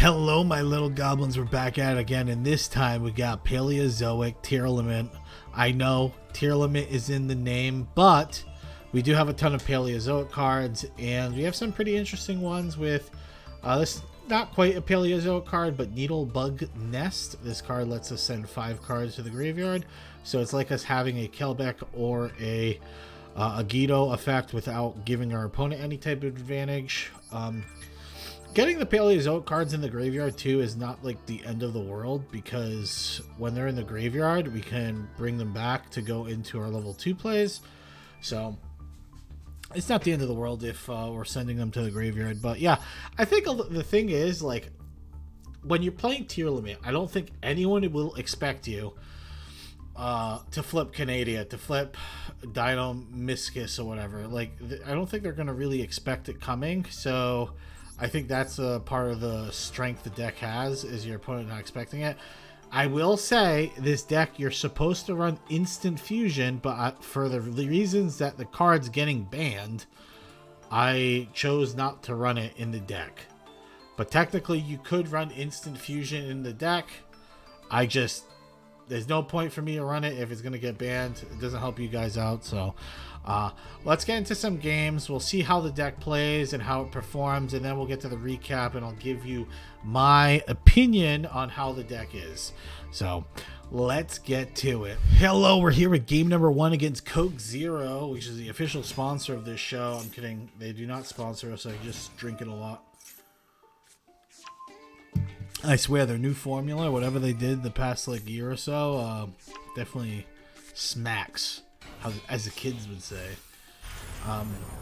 Hello, my little goblins. We're back at it again, and this time we got Paleozoic Tearlament. I know Tearlament is in the name, but we do have a ton of Paleozoic cards, and we have some pretty interesting ones with this. Not quite a Paleozoic card, but Needle Bug Nest. This card lets us send 5 cards to the graveyard, so it's like us having a Kelbeck or a Yugioh effect without giving our opponent any type of advantage. Getting the Paleozoic cards in the graveyard too is not like the end of the world, because when they're in the graveyard we can bring them back to go into our level 2 plays, so it's not the end of the world if we're sending them to the graveyard. But yeah, I think the thing is, like, when you're playing Tearlament, I don't think anyone will expect you to flip Canadia, to flip Dino Miscus or whatever. Like, I don't think they're going to really expect it coming, so I think that's a part of the strength the deck has, is your opponent not expecting it. I will say, this deck, you're supposed to run instant fusion, but for the reasons that the card's getting banned, I chose not to run it in the deck. But technically, you could run instant fusion in the deck. There's no point for me to run it if it's going to get banned. It doesn't help you guys out, so let's get into some games. We'll see how the deck plays and how it performs, and then we'll get to the recap, and I'll give you my opinion on how the deck is. So let's get to it. Hello, we're here with game number 1 against Coke Zero, which is the official sponsor of this show. I'm kidding. They do not sponsor us. I just drink it a lot. I swear, their new formula, whatever they did the past like year or so, definitely smacks, as the kids would say.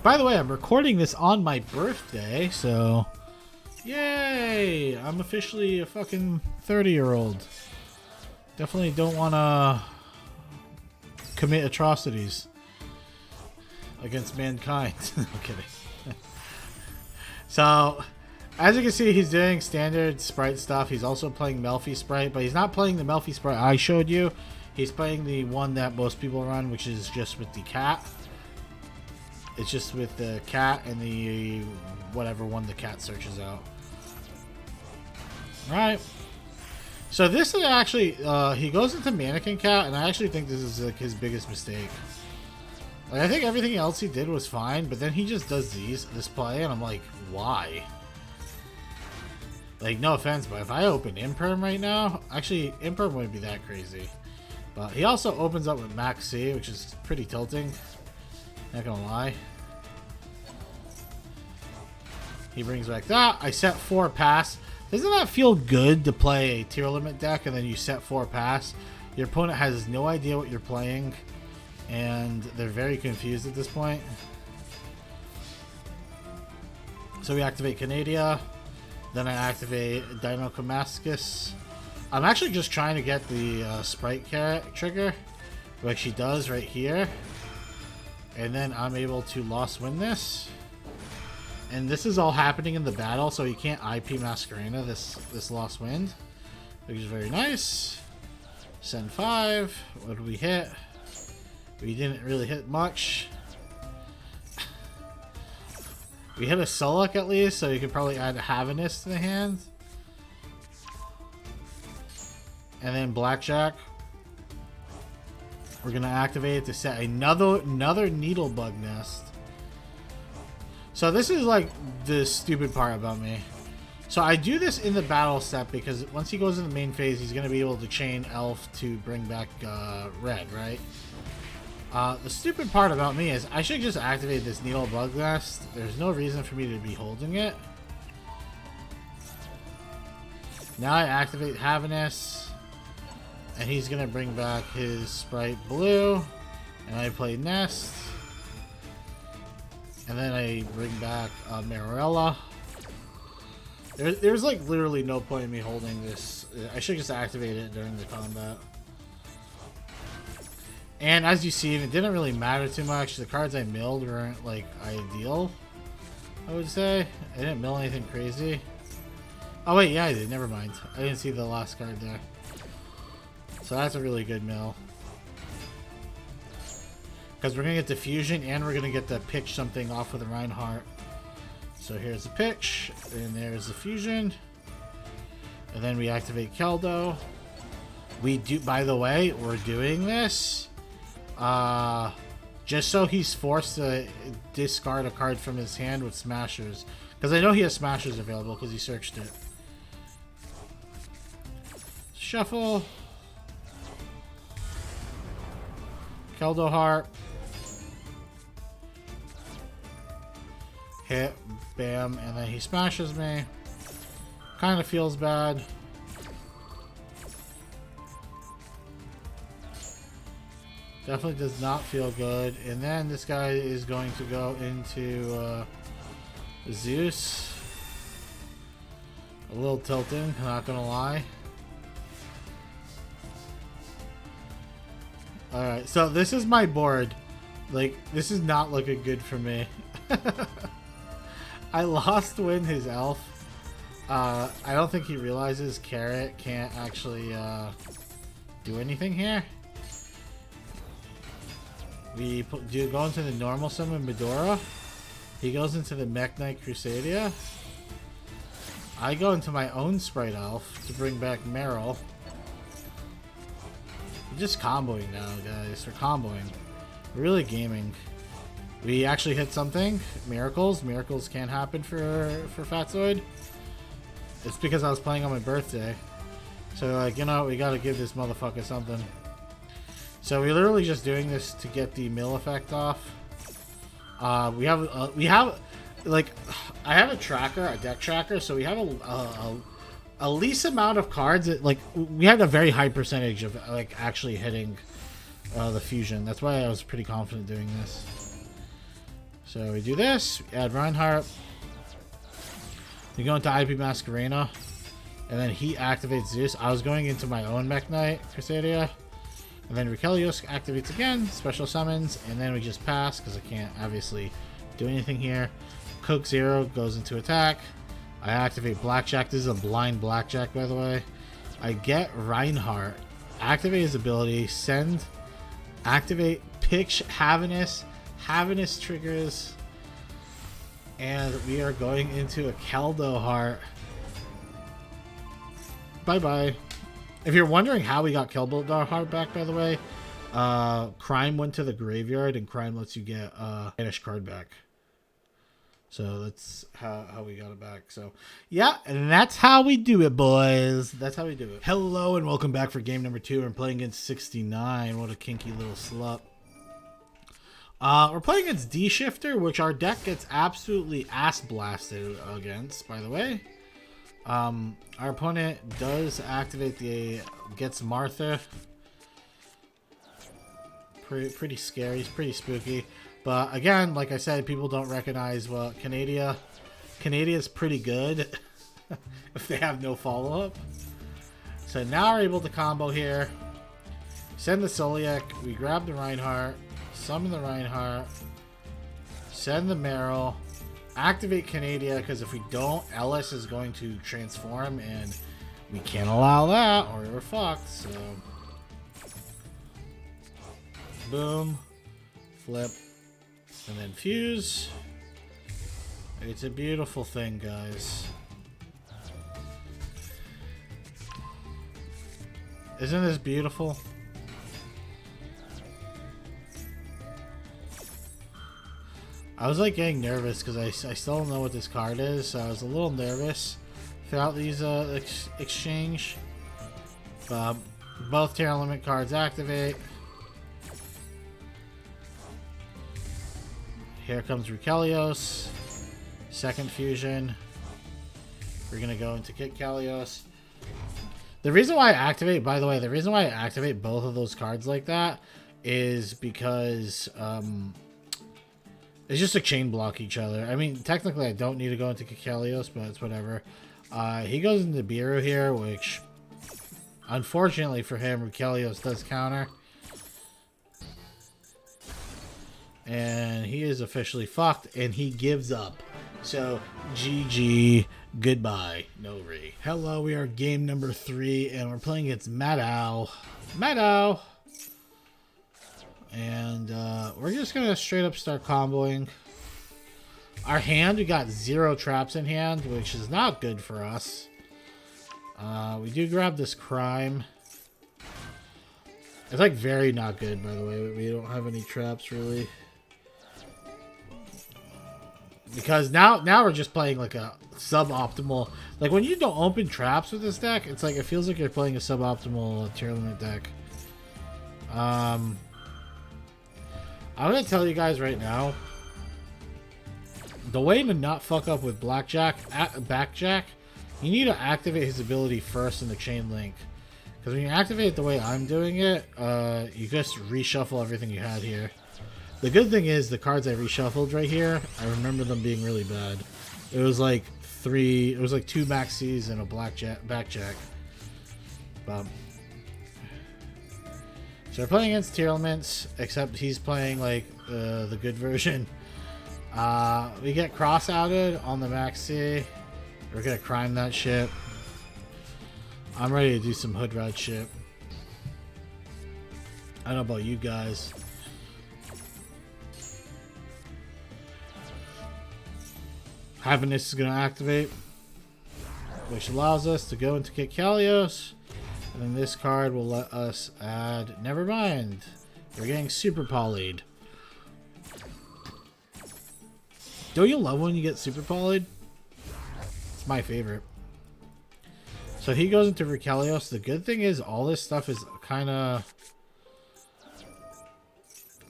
By the way, I'm recording this on my birthday, so yay! I'm officially a fucking 30-year-old. Definitely don't want to commit atrocities against mankind. I'm kidding. So, as you can see, he's doing standard Sprite stuff. He's also playing Melfi Sprite, but he's not playing the Melfi Sprite I showed you. He's playing the one that most people run, which is just with the cat. It's just with the cat and the whatever one the cat searches out. Alright. So this is actually, he goes into Mannequin Cat, and I actually think this is like his biggest mistake. Like, I think everything else he did was fine, but then he just does this play, and I'm like, why? Like, no offense, but if I open Imperm right now, actually, Imperm wouldn't be that crazy. But he also opens up with Max C, which is pretty tilting. Not gonna lie. He brings back that. I set 4 pass. Doesn't that feel good to play a Tearlament deck and then you set 4 pass? Your opponent has no idea what you're playing, and they're very confused at this point. So we activate Canadia. Then I activate Dino Miscus. I'm actually just trying to get the Sprite trigger, like she does right here. And then I'm able to Lost Win this. And this is all happening in the battle, so you can't IP Masquerena this Lost Wind, which is very nice. Send 5. What did we hit? We didn't really hit much. We hit a Solak at least, so you could probably add a Havinus to the hand. And then Blackjack. We're going to activate it to set another Needle Bug Nest. So this is like the stupid part about me. So I do this in the battle step because once he goes in the main phase, he's going to be able to chain Elf to bring back red, right? The stupid part about me is I should just activate this Needle Bug Nest. There's no reason for me to be holding it. Now I activate Havinus, and he's going to bring back his Sprite Blue, and I play Nest. And then I bring back Marilla. There's like literally no point in me holding this. I should just activate it during the combat. And as you see, it didn't really matter too much. The cards I milled weren't like ideal, I would say. I didn't mill anything crazy. Oh wait, yeah I did, never mind. I didn't see the last card there. So that's a really good mill. Because we're going to get the fusion, and we're going to get to pitch something off with the Reinhardt. So here's the pitch, and there's the fusion. And then we activate Keldo. We do, by the way, we're doing this just so he's forced to discard a card from his hand with Smashers. Because I know he has Smashers available because he searched it. Shuffle. Keldo Heart. Hit. Bam. And then he smashes me. Kind of feels bad. Definitely does not feel good. And then this guy is going to go into Zeus. A little tilting, not gonna lie. Alright, so this is my board. Like, this is not looking good for me. I lost Win his elf. I don't think he realizes Carrot can't actually do anything here. We go into the normal summon Medora. He goes into the Mech Knight Crusadia. I go into my own Sprite Elf to bring back Meryl. We're just comboing now, guys. We're comboing. We're really gaming. We actually hit something. Miracles. Miracles can't happen for Fatsoid. It's because I was playing on my birthday. So, like, you know, we gotta give this motherfucker something. So we're literally just doing this to get the mill effect off. We have like, I have a tracker, a deck tracker, so we have a least amount of cards that, like, we had a very high percentage of like actually hitting the fusion. That's why I was pretty confident doing this. So we do this, we add Reinhardt, we go into IP Masquerena, and then he activates Zeus. I was going into my own Mech Knight Crusadia. And then Rikelios activates again, special summons, and then we just pass because I can't obviously do anything here. Coke Zero goes into attack. I activate Blackjack. This is a blind Blackjack, by the way. I get Reinhardt. Activate his ability. Send. Activate Pitch Havanus. Havanus triggers. And we are going into a Keldo Heart. Bye-bye. If you're wondering how we got Keldo Heart back, by the way, Crime went to the graveyard, and Crime lets you get a banished card back. So that's how we got it back. So yeah, and that's how we do it, boys. That's how we do it. Hello and welcome back for game number 2. We're playing against 69. What a kinky little slut. We're playing against D-Shifter, which our deck gets absolutely ass blasted against, by the way. Our opponent does activate gets Martha. Pretty scary, it's pretty spooky. But again, like I said, people don't recognize, well, Canada is pretty good if they have no follow-up. So now we're able to combo here. Send the Soliak, we grab the Reinhardt, summon the Reinhardt, send the Meryl, activate Canada, because if we don't, Ellis is going to transform, and we can't allow that, or we're fucked. So, boom, flip, and then fuse. It's a beautiful thing, guys. Isn't this beautiful? I was like getting nervous because I still don't know what this card is, so I was a little nervous throughout these exchange. Both Tearlament cards activate. Here comes Rikelios. Second fusion. We're gonna go into Kit Kalios. The reason why I activate, by the way, the reason why I activate both of those cards like that is because it's just to chain block each other. I mean, technically I don't need to go into Kikelios, but it's whatever. He goes into Biru here, which unfortunately for him, Rikelios does counter. And he is officially fucked, and he gives up. So, GG, goodbye, no re. Hello, we are game number 3, and we're playing against Maddow. Maddow! And we're just gonna straight up start comboing. Our hand, we got 0 traps in hand, which is not good for us. We do grab this crime. It's like very not good, by the way. We don't have any traps really. Because now we're just playing like a suboptimal. Like when you don't open traps with this deck, it's like it feels like you're playing a suboptimal Tearlament deck. I'm gonna tell you guys right now. The way to not fuck up with Backjack, you need to activate his ability first in the chain link. Because when you activate it the way I'm doing it, you just reshuffle everything you had here. The good thing is the cards I reshuffled right here, I remember them being really bad. It was like two Maxis and a Backjack. So we're playing against Tearlaments, except he's playing like the good version. We get cross-outed on the Maxi. We're gonna crime that shit. I'm ready to do some hood rat shit. I don't know about you guys. Happiness is going to activate, which allows us to go into Kalios, and then this card will let us add. Never mind, we're getting super polyed. Don't you love when you get super polyed? It's my favorite. So he goes into Kalios. The good thing is all this stuff is kind of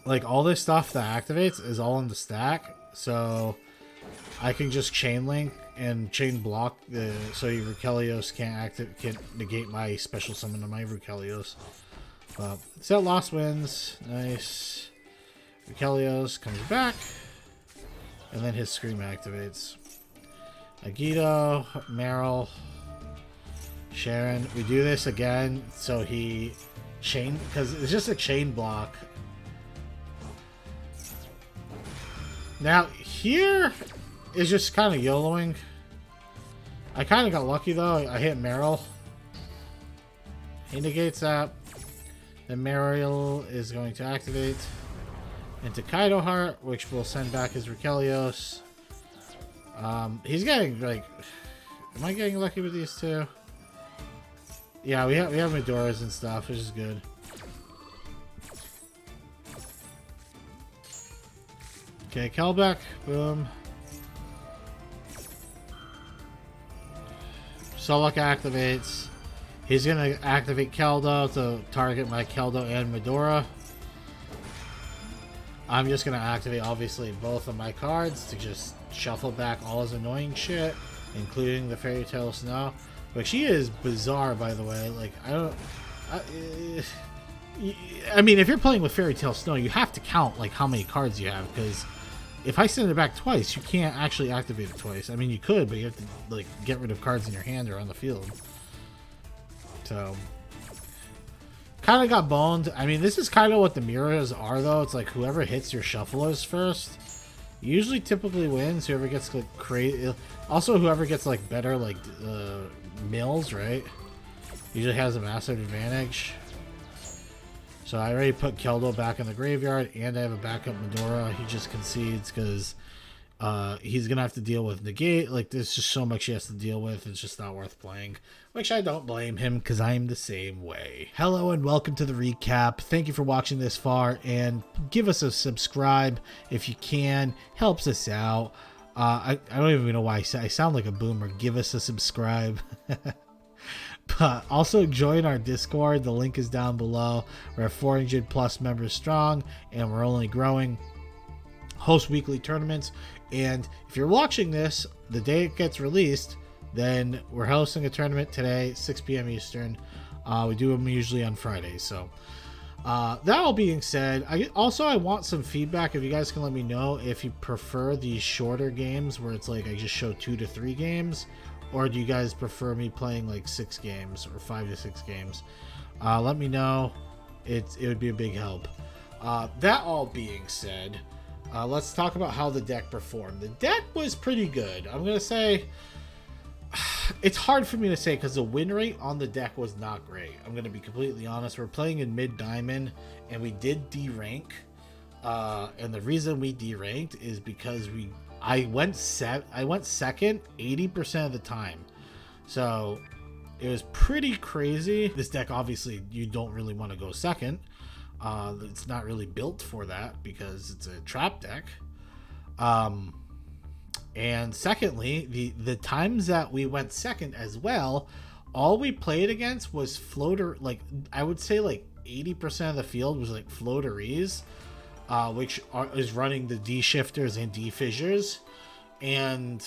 like all this stuff that activates is all in the stack, so I can just chain link and chain block so your Rukelios can't negate my special summon on my Rukelios. Set lost wins. Nice. Rukelios comes back. And then his Scream activates. Yugioh, Meryl, Sharon. We do this again so he chain, because it's just a chain block. Now here is just kind of YOLOing. I kind of got lucky though. I hit Meryl. He negates that. Then Meryl is going to activate into Kaido Heart, which will send back his Rukelios. He's getting like, am I getting lucky with these two? Yeah, we have Medoras and stuff, which is good. Okay, Kelbeck, boom. Solok activates. He's gonna activate Keldo to target my Keldo and Medora. I'm just gonna activate obviously both of my cards to just shuffle back all his annoying shit, including the Fairy Tale Snow. But she is bizarre, by the way. Like I mean, if you're playing with Fairy Tale Snow, you have to count like how many cards you have, because if I send it back twice, you can't actually activate it twice. I mean, you could, but you have to like get rid of cards in your hand or on the field. So, kind of got boned. I mean, this is kind of what the mirrors are, though. It's like whoever hits your shufflers first usually typically wins. Whoever gets like crazy, also whoever gets like better like mills, right? Usually has a massive advantage. So I already put Keldo back in the graveyard, and I have a backup Medora. He just concedes because he's gonna have to deal with negate. Like there's just so much he has to deal with. It's just not worth playing, which I don't blame him because I'm the same way. Hello and welcome to the recap. Thank you for watching this far, and give us a subscribe if you can. Helps us out. I don't even know why I sound like a boomer. Give us a subscribe. But also join our Discord. The link is down below. We're 400 plus members strong, and we're only growing. Host weekly tournaments, and if you're watching this the day it gets released, then we're hosting a tournament today, 6 p.m. Eastern. We do them usually on Fridays. So that all being said, I want some feedback. If you guys can let me know if you prefer these shorter games where it's like I just show 2 to 3 games, or do you guys prefer me playing like 6 games or 5 to 6 games? Let me know. It would be a big help. That all being said, let's talk about how the deck performed. The deck was pretty good. I'm going to say it's hard for me to say because the win rate on the deck was not great. I'm going to be completely honest. We're playing in mid diamond, and we did D-rank. And the reason we D-ranked is because I went second 80% of the time. So It was pretty crazy. This deck, obviously, you don't really want to go second. It's not really built for that because it's a trap deck. And secondly, the times that we went second as well, all we played against was floater. Like, I would say like 80% of the field was like floateries, which is running the D shifters and D fissures and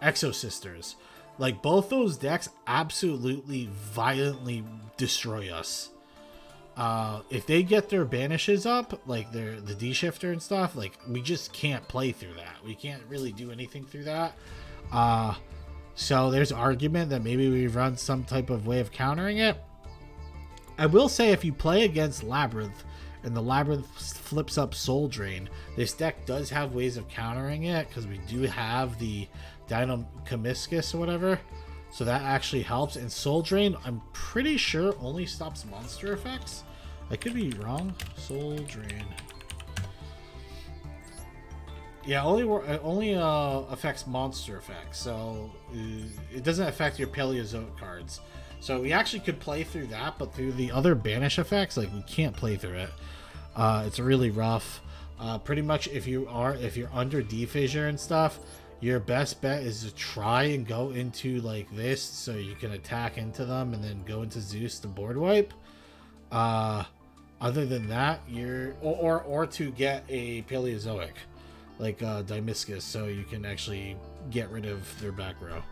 Exo Sisters. Like, both those decks absolutely violently destroy us. If they get their banishes up, like the D shifter and stuff, like, we just can't play through that. We can't really do anything through that. So there's argument that maybe we run some type of way of countering it. I will say, if you play against Labyrinth and the Labyrinth flips up Soul Drain, this deck does have ways of countering it, because we do have the Dynamiscus or whatever. So that actually helps. And Soul Drain, I'm pretty sure, only stops monster effects. I could be wrong. Soul Drain. Yeah, only affects monster effects. So it doesn't affect your Paleozoic cards. So we actually could play through that, but through the other banish effects, like, we can't play through it. It's really rough. Pretty much, if you're under D fissure and stuff, your best bet is to try and go into like this, so you can attack into them and then go into Zeus to board wipe. Other than that, or to get a Paleozoic like Dynamiscus, so you can actually get rid of their back row.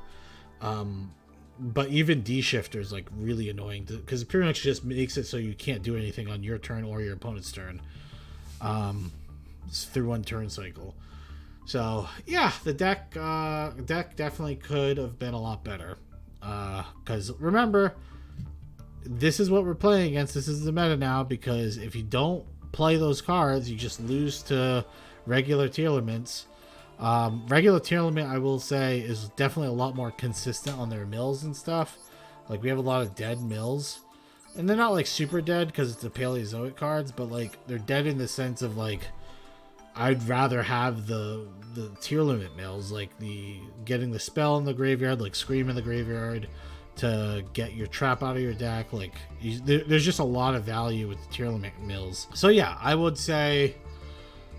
But even D shifter is like really annoying, because it pretty much just makes it so you can't do anything on your turn or your opponent's turn. It's through one turn cycle. So yeah, the deck definitely could have been a lot better. Because remember, this is what we're playing against. This is the meta now, because if you don't play those cards, you just lose to regular Tearlaments. Regular Tearlament, I will say, is definitely a lot more consistent on their mills and stuff. Like, we have a lot of dead mills, and they're not like super dead because it's the Paleozoic cards, but like, they're dead in the sense of like, I'd rather have the Tearlament mills, like getting the spell in the graveyard, like Scream in the graveyard, to get your trap out of your deck. Like, there's just a lot of value with the Tearlament mills. So yeah, I would say,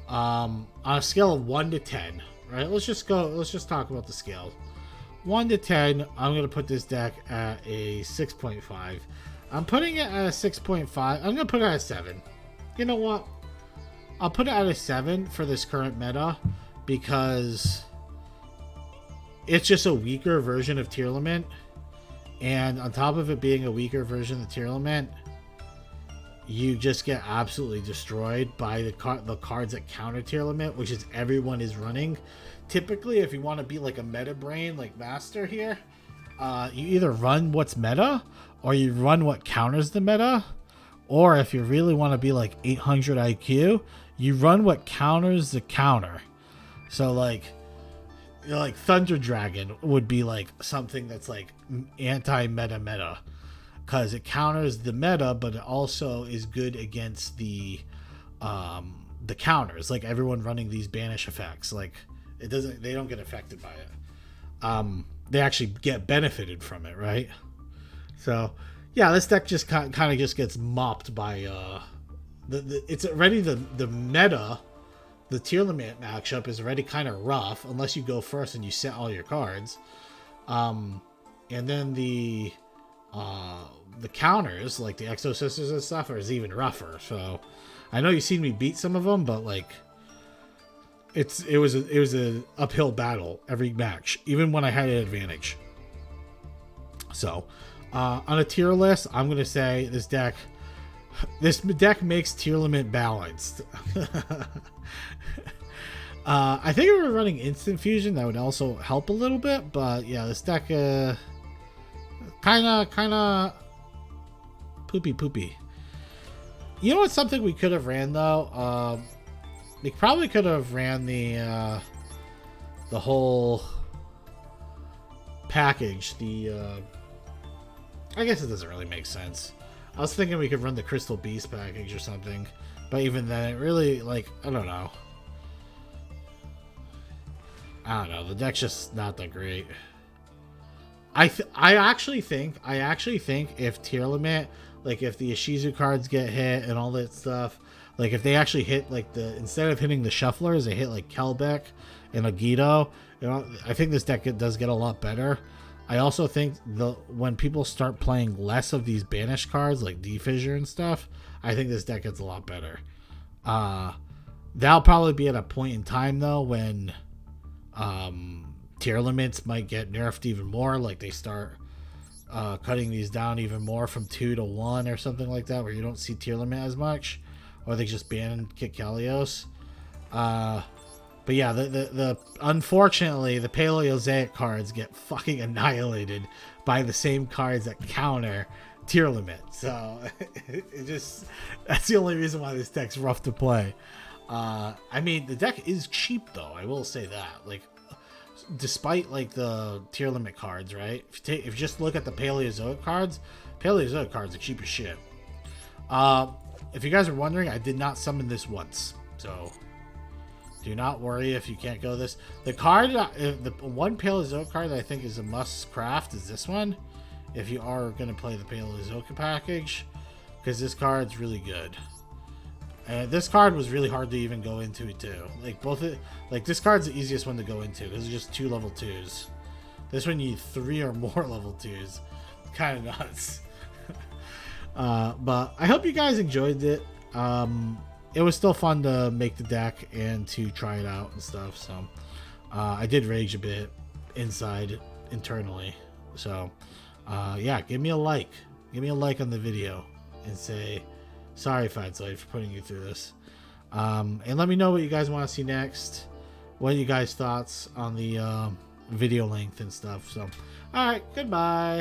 on a scale of 1 to 10, right? Let's just talk about the scale. 1 to 10, I'm going to put this deck at a 6.5. I'm putting it at a 6.5. I'm going to put it at a 7. You know what? I'll put it at a 7 for this current meta, because it's just a weaker version of Tearlament. And on top of it being a weaker version of Tearlament, you just get absolutely destroyed by the cards that counter Tearlament, which is everyone is running. Typically, if you want to be like a meta brain like Master here, you either run what's meta, or you run what counters the meta, or if you really want to be like 800 IQ, you run what counters the counter. So like, you know, like Thunder Dragon would be like something that's like anti-meta, because it counters the meta, but it also is good against the counters. Like, everyone running these banish effects, like, they don't get affected by it. They actually get benefited from it, right? So yeah, this deck just kind of just gets mopped by it's already the meta. The Tearlament matchup is already kind of rough unless you go first and you set all your cards. And then the counters, like the Exo Sisters and stuff, is even rougher. So I know you've seen me beat some of them, but like, it was an uphill battle every match, even when I had an advantage. So on a tier list, I'm gonna say this deck makes Tearlament balanced. I think if we were running Instant Fusion, that would also help a little bit, but yeah, this deck kind of poopy. You know what's something we could have ran though? We probably could have ran the whole package. I guess it doesn't really make sense. I was thinking we could run the Crystal Beast package or something, but even then, it really, like, I don't know. The deck's just not that great. I actually think if Tearlament, like if the Ishizu cards get hit and all that stuff, like if they actually hit like the instead of hitting the shufflers, they hit like Kelbeck and Yugioh, you know, I think this deck does get a lot better. I also think when people start playing less of these banished cards like D-Fissure and stuff, I think this deck gets a lot better. That'll probably be at a point in time though when Tearlaments might get nerfed even more, like they start cutting these down even more from 2 to 1 or something like that, where you don't see Tearlament as much, or they just ban and kick Kalios. But yeah, the unfortunately the Paleozoic cards get fucking annihilated by the same cards that counter Tearlament. So it just, that's the only reason why this deck's rough to play. I mean, the deck is cheap though, I will say that. Like, despite like the Tearlament cards, right? If you just look at the Paleozoic cards are cheap as shit. If you guys are wondering, I did not summon this once, so do not worry if you can't go this. The card, the one Paleozoic card that I think is a must craft is this one, if you are going to play the Paleozoic package, because this card's really good. And this card was really hard to even go into it too. Like like this card's the easiest one to go into because it's just 2 level 2s. This one you need 3 or more level 2s. Kind of nuts. But I hope you guys enjoyed it. It was still fun to make the deck and to try it out and stuff. So I did rage a bit internally. So yeah, give me a like. Give me a like on the video and say sorry, Fadzoid, for putting you through this. And let me know what you guys want to see next. What are you guys' thoughts on the video length and stuff? So, alright, goodbye.